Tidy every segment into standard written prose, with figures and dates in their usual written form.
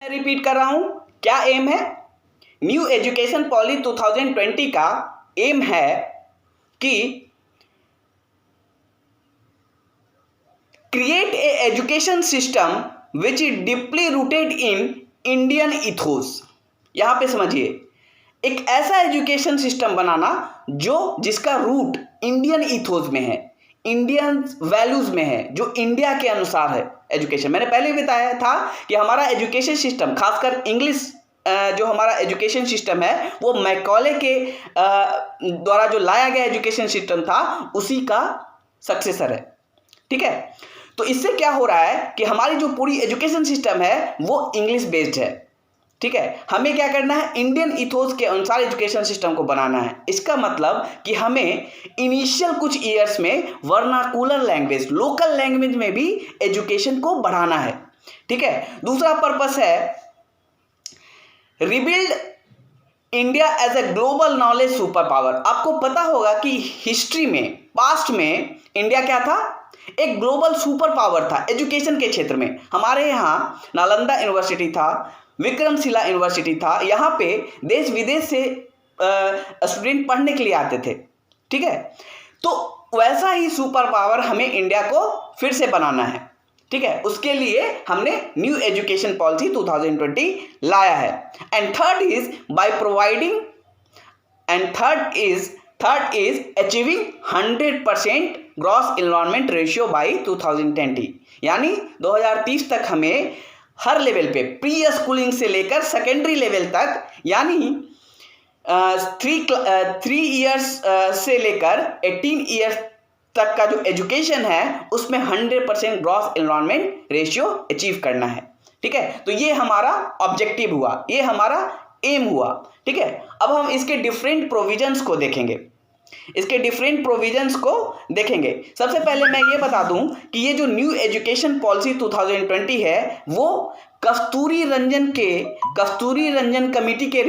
Repeat कर रहा हूं, क्या एम है? न्यू एजुकेशन पॉलिसी 2020 का एम है कि create a education system which is deeply rooted in Indian ethos. यहां पे समझिए, एक ऐसा एजुकेशन सिस्टम बनाना जिसका रूट इंडियन इथोस में है, इंडियन वैल्यूज में है, जो इंडिया के अनुसार है एजुकेशन। मैंने पहले भी बताया था कि हमारा एजुकेशन सिस्टम, खासकर इंग्लिश जो हमारा एजुकेशन सिस्टम है, वो मैकॉले के द्वारा जो लाया गया एजुकेशन सिस्टम था उसी का सक्सेसर है। ठीक है, तो इससे क्या हो रहा है कि हमारी जो पूरी एजुकेशन सिस्टम है वो इंग्लिश बेस्ड है। ठीक है, हमें क्या करना है? इंडियन इथोस के अनुसार एजुकेशन सिस्टम को बनाना है। इसका मतलब कि हमें इनिशियल कुछ ईयर्स में वर्नाकुलर लैंग्वेज, लोकल लैंग्वेज में भी एजुकेशन को बढ़ाना है। ठीक है, दूसरा पर्पस है rebuild India as a global knowledge super power. आपको पता होगा कि हिस्ट्री में, पास्ट में इंडिया क्या था? एक ग्लोबल सुपर पावर था एजुकेशन के क्षेत्र में। हमारे यहाँ नालंदा यूनिवर्सिटी था, विक्रमशिला यूनिवर्सिटी था, यहाँ पे देश विदेश से स्टूडेंट पढ़ने के लिए आते थे। ठीक है, तो वैसा ही सुपर पावर हमें इंडिया को फिर से बनाना है। ठीक है, उसके लिए हमने न्यू एजुकेशन पॉलिसी 2020 लाया है। And third is achieving 100% gross enrolment ratio by 2020। यानी 2030 तक हमें हर लेवल पे, प्री स्कूलिंग से लेकर सेकेंडरी लेवल तक, यानी 3 इयर्स से लेकर 18 इयर्स तक का जो एजुकेशन है उसमें 100% ग्रॉस एनरोलमेंट रेशियो अचीव करना है। ठीक है, तो ये हमारा ऑब्जेक्टिव हुआ, ये हमारा एम हुआ। ठीक है, अब हम इसके डिफरेंट प्रोविजंस को देखेंगे। सबसे पहले मैं ये बता दूं कि ये जो न्यू एजुकेशन पॉलिसी 2020 है वो कस्तूरी रंजन कमेटी के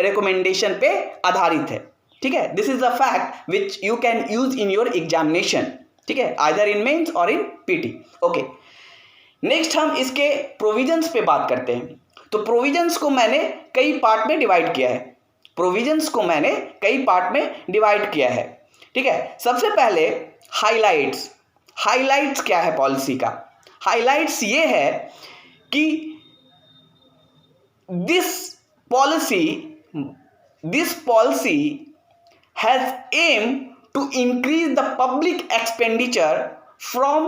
रिकमेंडेशन पे आधारित है। ठीक है, this is a fact which you can use in your examination. ठीक है, आइदर इन मेंस और इन पीटी। ओके, नेक्स्ट हम इसके प्रोविजंस पे बात करते हैं। तो प्रोविजंस को मैंने कई पार्ट में डिवाइड किया है। ठीक है, सबसे पहले हाइलाइट्स क्या है पॉलिसी का? हाइलाइट्स ये है कि this policy has aimed to increase the public expenditure from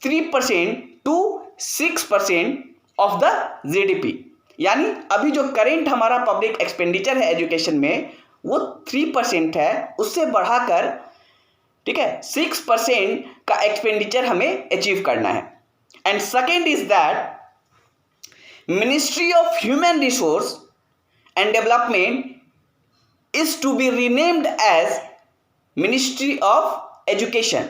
3% to 6% of the GDP। यानी अभी जो करेंट हमारा पब्लिक एक्सपेंडिचर है एजुकेशन में वो 3% है, उससे बढ़ाकर, ठीक है, 6% का एक्सपेंडिचर हमें अचीव करना है। And second is that ministry of human resource and development is to be renamed as ministry of education.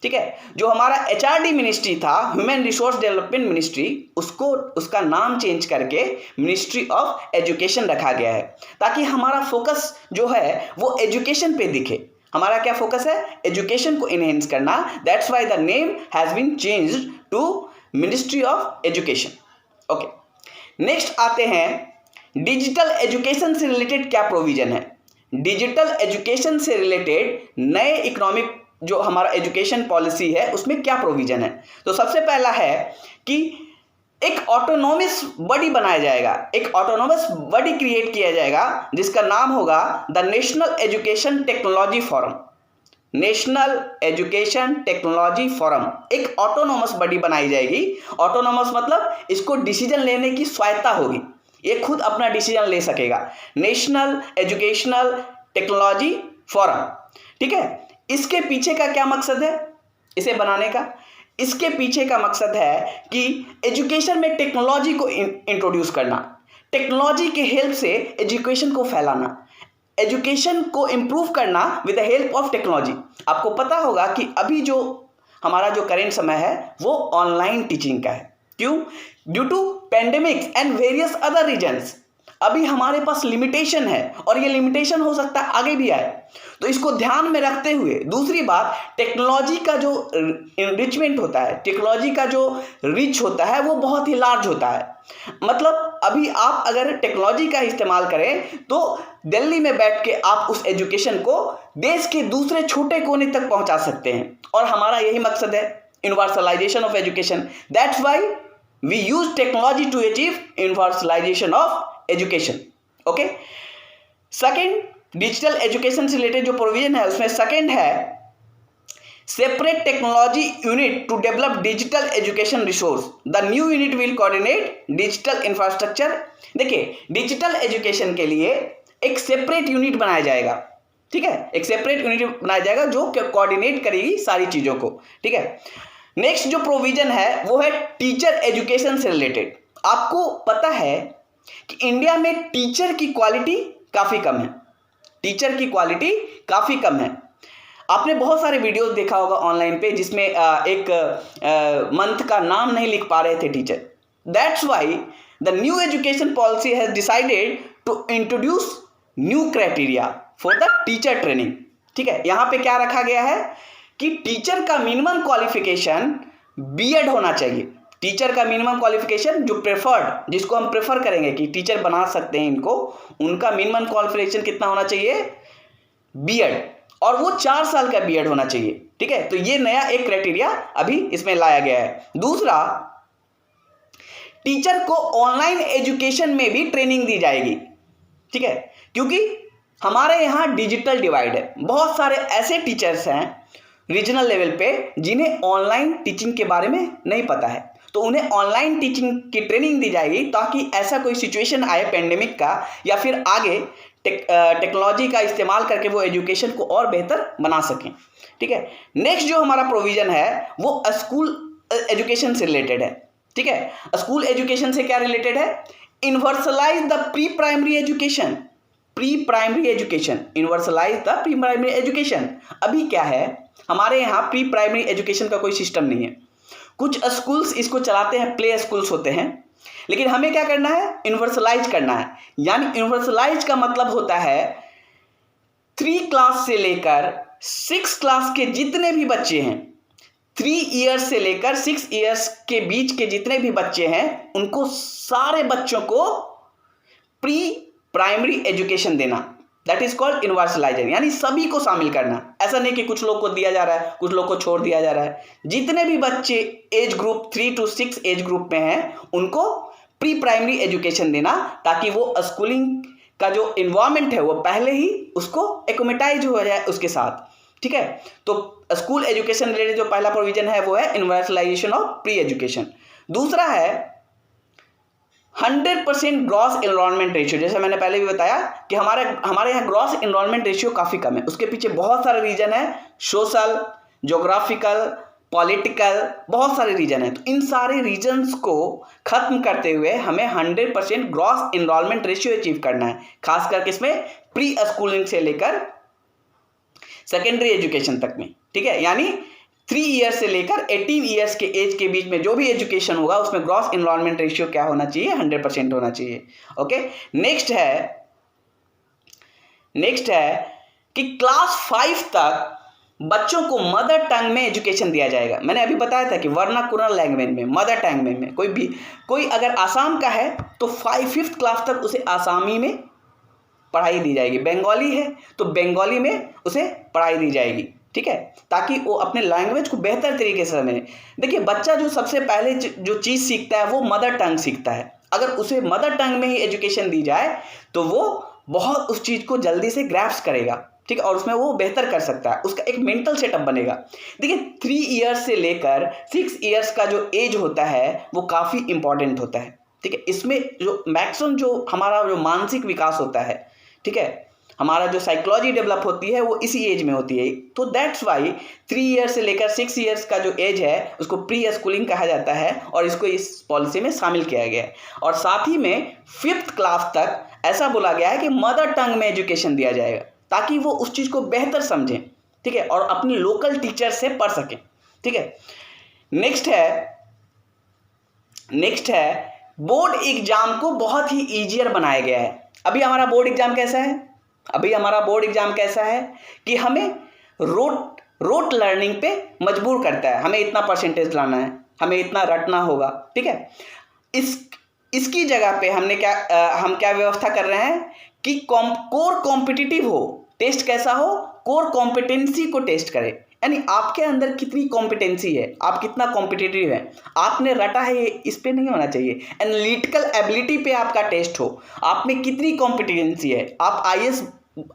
ठीक है, जो हमारा HRD मिनिस्ट्री था, ह्यूमन रिसोर्स डेवलपमेंट मिनिस्ट्री, उसका नाम चेंज करके मिनिस्ट्री ऑफ एजुकेशन रखा गया है, ताकि हमारा फोकस जो है वो एजुकेशन पे दिखे। हमारा क्या फोकस है? एजुकेशन को इनहेंस करना। That's why the name has been changed to ministry of education. Okay, next आते हैं डिजिटल एजुकेशन से रिलेटेड क्या प्रोविजन है। डिजिटल एजुकेशन से रिलेटेड नए इकोनॉमिक जो हमारा एजुकेशन पॉलिसी है उसमें क्या प्रोविजन है? तो सबसे पहला है कि एक ऑटोनोमस बॉडी बनाया जाएगा, एक ऑटोनोमस बॉडी क्रिएट किया जाएगा जिसका नाम होगा the national education technology forum. National education technology forum एक ऑटोनोमस बॉडी बनाई जाएगी। ऑटोनोमस मतलब इसको डिसीजन लेने की स्वायत्ता होगी, ये खुद अपना डिसीजन ले सकेगा। National educational technology forum. ठीक है, इसके पीछे का क्या मकसद है इसे बनाने का? इसके पीछे का मकसद है कि एजुकेशन में टेक्नोलॉजी को इंट्रोड्यूस करना, टेक्नोलॉजी के हेल्प से एजुकेशन को फैलाना, एजुकेशन को इंप्रूव करना with the help of technology. आपको पता होगा कि अभी जो हमारा जो करेंट समय है वो ऑनलाइन टीचिंग का है। क्यों? Due to pandemics and various other reasons. अभी हमारे पास लिमिटेशन है और ये लिमिटेशन हो सकता है आगे भी आए, तो इसको ध्यान में रखते हुए दूसरी बात, टेक्नोलॉजी का जो इनरिचमेंट होता है, टेक्नोलॉजी का जो रिच होता है वो बहुत ही लार्ज होता है। मतलब अभी आप अगर टेक्नोलॉजी का इस्तेमाल करें तो दिल्ली में बैठ के आप उस एजुकेशन को देश के दूसरे छोटे कोने तक पहुंचा सकते हैं, और हमारा यही मकसद है, universalisation of education. That's why we use technology to achieve universalisation of education. Okay, second, digital education से रिलेटेड जो प्रोविजन है उसमें सेकेंड है separate technology unit to develop digital education resource. The new unit will coordinate digital infrastructure. देखिए, digital education के लिए एक separate unit बनाया जाएगा, ठीक है, एक सेपरेट यूनिट बनाया जाएगा जो कोऑर्डिनेट करेगी सारी चीजों को, ठीक है। नेक्स्ट जो प्रोविजन है वो है टीचर एजुकेशन से रिलेटेड। आपको पता है कि इंडिया में टीचर की क्वालिटी काफी कम है, टीचर की क्वालिटी काफी कम है। आपने बहुत सारे वीडियोस देखा होगा ऑनलाइन पे जिसमें एक मंथ का नाम नहीं लिख पा रहे थे teacher. That's why the new education policy has decided to introduce new criteria for the teacher training, ठीक है। यहां पे क्या रखा गया है कि टीचर का मिनिमम क्वालिफिकेशन बीएड होना चाहिए। टीचर का मिनिमम क्वालिफिकेशन जो प्रेफर्ड, जिसको हम प्रेफर करेंगे कि टीचर बना सकते हैं इनको, उनका मिनिमम क्वालिफिकेशन कितना होना चाहिए, बीएड, और वो 4 साल का बीएड होना चाहिए, ठीक है। तो ये नया एक क्राइटेरिया अभी इसमें लाया गया है। दूसरा, टीचर को ऑनलाइन एजुकेशन में भी ट्रेनिंग दी जाएगी, ठीक है, क्योंकि हमारे यहाँ डिजिटल डिवाइड है। बहुत सारे ऐसे टीचर्स हैं रीजनल लेवल पे जिन्हें ऑनलाइन टीचिंग के बारे में नहीं पता है, तो उन्हें ऑनलाइन टीचिंग की ट्रेनिंग दी जाएगी ताकि ऐसा कोई सिचुएशन आए पेंडेमिक का या फिर आगे टेक्नोलॉजी का इस्तेमाल करके वो एजुकेशन को और बेहतर बना सकें, ठीक है। नेक्स्ट जो हमारा प्रोविजन है वो स्कूल एजुकेशन से रिलेटेड है, ठीक है। स्कूल एजुकेशन से क्या रिलेटेड है, universalise the pre primary education, pre primary education, universalise the pre primary education. अभी क्या है, हमारे यहाँ प्री प्राइमरी एजुकेशन का कोई सिस्टम नहीं है। कुछ स्कूल्स इसको चलाते हैं, प्ले स्कूल्स होते हैं, लेकिन हमें क्या करना है, यूनिवर्सलाइज करना है। यानी यूनिवर्सलाइज का मतलब होता है 3 क्लास से लेकर 6 क्लास के जितने भी बच्चे हैं, 3 ईयर्स से लेकर 6 ईयर्स के बीच के जितने भी बच्चे हैं, उनको सारे बच्चों को प्री प्राइमरी एजुकेशन देना। दैट इज कॉल्ड यूनिवर्सलाइजेशन, यानी सभी को शामिल करना। ऐसा नहीं कि कुछ लोग को दिया जा रहा है, कुछ लोग को छोड़ दिया जा रहा है। जितने भी बच्चे age group 3 to 6 age group में हैं, उनको प्री प्राइमरी एजुकेशन देना, ताकि वो स्कूलिंग का जो इन्वायरमेंट है वो पहले ही उसको एक्रोमेटाइज हो जाए उसके साथ, ठीक है। तो स्कूल एजुकेशन रिलेटेड जो पहला प्रोविजन है वो है यूनिवर्सलाइजेशन ऑफ प्री एजुकेशन। दूसरा है 100% ग्रॉस एनरोलमेंट रेशियो। जैसे मैंने पहले भी बताया कि हमारे यहाँ ग्रॉस एनरोलमेंट रेशियो काफ़ी कम है। उसके पीछे बहुत सारे रीजन है, सोशल, ज्योग्राफिकल, पॉलिटिकल, बहुत सारे रीजन हैं। तो इन सारे रीजन्स को खत्म करते हुए हमें 100% ग्रॉस एनरोलमेंट रेशियो अचीव करना है, खास करके इसमें प्री स्कूलिंग से लेकर सेकेंडरी एजुकेशन तक में, ठीक है। यानी 3 ईयर्स से लेकर 18 ईयर्स के एज के बीच में जो भी एजुकेशन होगा उसमें ग्रॉस एनरोलमेंट रेशियो क्या होना चाहिए, 100% होना चाहिए। ओके, नेक्स्ट है कि क्लास 5 तक बच्चों को मदर टंग में एजुकेशन दिया जाएगा। मैंने अभी बताया था कि वर्नाकुलर लैंग्वेज में, मदर टंग में कोई अगर आसाम का है तो 5th क्लास तक उसे आसामी में पढ़ाई दी जाएगी। बंगाली है तो बंगाली में उसे पढ़ाई दी जाएगी, ठीक है, ताकि वो अपने लैंग्वेज को बेहतर तरीके से समझे। देखिए, बच्चा जो सबसे पहले जो चीज़ सीखता है वो मदर टंग सीखता है। अगर उसे मदर टंग में ही एजुकेशन दी जाए तो वो बहुत उस चीज़ को जल्दी से ग्रैस्प करेगा, ठीक है, और उसमें वो बेहतर कर सकता है, उसका एक मेंटल सेटअप बनेगा। देखिए, 3 ईयर्स से लेकर 6 ईयर्स का जो एज होता है वो काफ़ी इंपॉर्टेंट होता है, ठीक है। इसमें जो मैक्सिमम जो हमारा जो मानसिक विकास होता है, ठीक है, हमारा जो साइकोलॉजी डेवलप होती है वो इसी एज में होती है। तो दैट्स वाई 3 ईयर्स से लेकर 6 ईयर्स का जो एज है उसको प्री स्कूलिंग कहा जाता है और इसको इस पॉलिसी में शामिल किया गया है। और साथ ही में 5th क्लास तक ऐसा बोला गया है कि मदर टंग में एजुकेशन दिया जाएगा, ताकि वो उस चीज़ को बेहतर समझें, ठीक है, और अपनी लोकल टीचर से पढ़ सकें, ठीक है। नेक्स्ट है बोर्ड एग्जाम को बहुत ही ईजियर बनाया गया है। अभी हमारा बोर्ड एग्जाम कैसा है कि हमें रोट लर्निंग पे मजबूर करता है। हमें इतना परसेंटेज लाना है, हमें इतना रटना होगा, ठीक है। इसकी जगह पे हम क्या व्यवस्था कर रहे हैं कि कोर कॉम्पिटिटिव हो, टेस्ट कैसा हो, कोर कॉम्पिटेंसी को टेस्ट करे, यानी आपके अंदर कितनी कॉम्पिटेंसी है, आप कितना कॉम्पिटिटिव है, आपने रटा है, ये इस पे नहीं होना चाहिए। एनालिटिकल एबिलिटी पे आपका टेस्ट हो, आप में कितनी कॉम्पिटेंसी है, आप आईएएस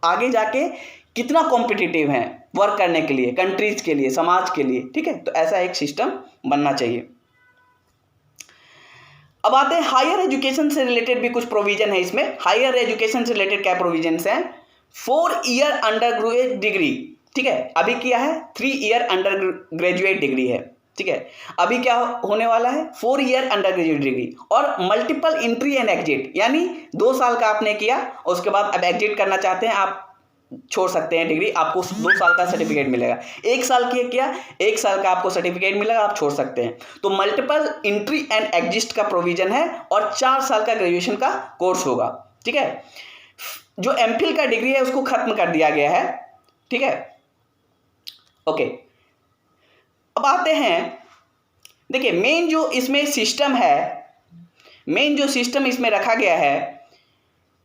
आगे जाके कितना कॉम्पिटिटिव हैं वर्क करने के लिए, कंट्रीज के लिए, समाज के लिए, ठीक है। तो ऐसा एक सिस्टम बनना चाहिए। अब आते हैं हायर एजुकेशन से रिलेटेड भी कुछ प्रोविजन है इसमें। हायर एजुकेशन से रिलेटेड क्या प्रोविजन है? 4 ईयर अंडर ग्रेजुएट डिग्री, ठीक है। अभी क्या है? 3 ईयर अंडर ग्रेजुएट डिग्री है, ठीक है। अभी क्या होने वाला है? 4 ईयर अंडर ग्रेजुएट डिग्री और मल्टीपल एंट्री एंड एग्जिट, यानी 2 साल का आपने किया, उसके बाद अब एग्जिट करना चाहते हैं, आप छोड़ सकते हैं डिग्री, आपको 2 साल का सर्टिफिकेट मिलेगा। 1 साल किया, 1 साल का आपको सर्टिफिकेट मिलेगा, आप छोड़ सकते हैं। तो मल्टीपल एंट्री एंड एग्जिट का प्रोविजन है और 4 साल का ग्रेजुएशन का कोर्स होगा, ठीक है। जो एमफिल का डिग्री है उसको खत्म कर दिया गया है, ठीक है, ओके। अब आते हैं, देखिए मेन जो इसमें सिस्टम इसमें रखा गया है,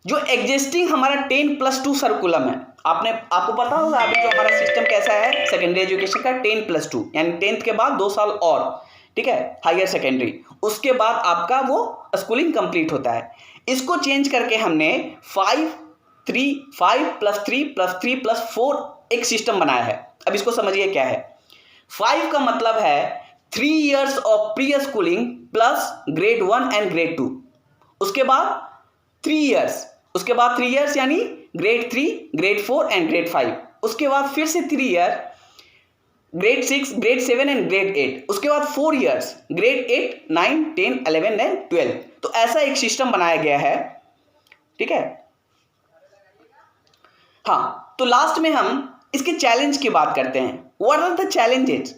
जो एग्जिस्टिंग हमारा 10+2 सर्कुलम है, आपको पता होगा अभी जो हमारा सिस्टम कैसा है सेकेंडरी एजुकेशन का, 10+2 यानी 10th के बाद 2 साल और, ठीक है, हायर सेकेंडरी, उसके बाद आपका वो स्कूलिंग कंप्लीट होता है। इसको चेंज करके हमने 5+3+3+4 एक सिस्टम बनाया है। अब इसको समझिए क्या है। 5 का मतलब है 3 years of pre schooling plus grade 1 and grade 2, उसके बाद 3 years यानी ग्रेड 3, ग्रेड 4 एंड ग्रेड 5, उसके बाद फिर से 3 year grade 6, grade 7 and grade 8, उसके बाद 4 years ग्रेड 8, 9, 10, 11 एंड 12। तो ऐसा एक सिस्टम बनाया गया है, ठीक है। हाँ, तो लास्ट में हम इसके चैलेंज की बात करते हैं। What are the challenges?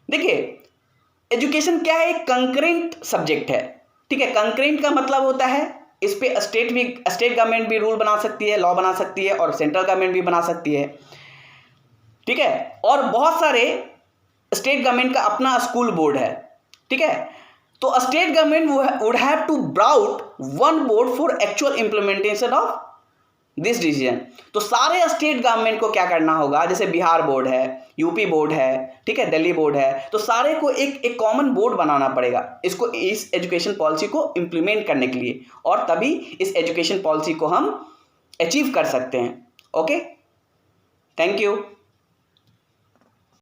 देखिए एजुकेशन क्या है? एक कंकरेंट सब्जेक्ट है, ठीक है। कंकरेंट का मतलब होता है इस पे स्टेट गवर्नमेंट भी रूल बना सकती है, लॉ बना सकती है, और सेंट्रल गवर्नमेंट भी बना सकती है, ठीक है। और बहुत सारे स्टेट गवर्नमेंट का अपना स्कूल बोर्ड है, ठीक है। तो state government would have to brought one board for actual implementation of this decision. तो सारे स्टेट गवर्नमेंट को क्या करना होगा, जैसे बिहार बोर्ड है, यूपी बोर्ड है, ठीक है, दिल्ली बोर्ड है, तो सारे को एक कॉमन बोर्ड बनाना पड़ेगा इसको, इस एजुकेशन पॉलिसी को इम्प्लीमेंट करने के लिए, और तभी इस एजुकेशन पॉलिसी को हम अचीव कर सकते हैं। Okay, thank you.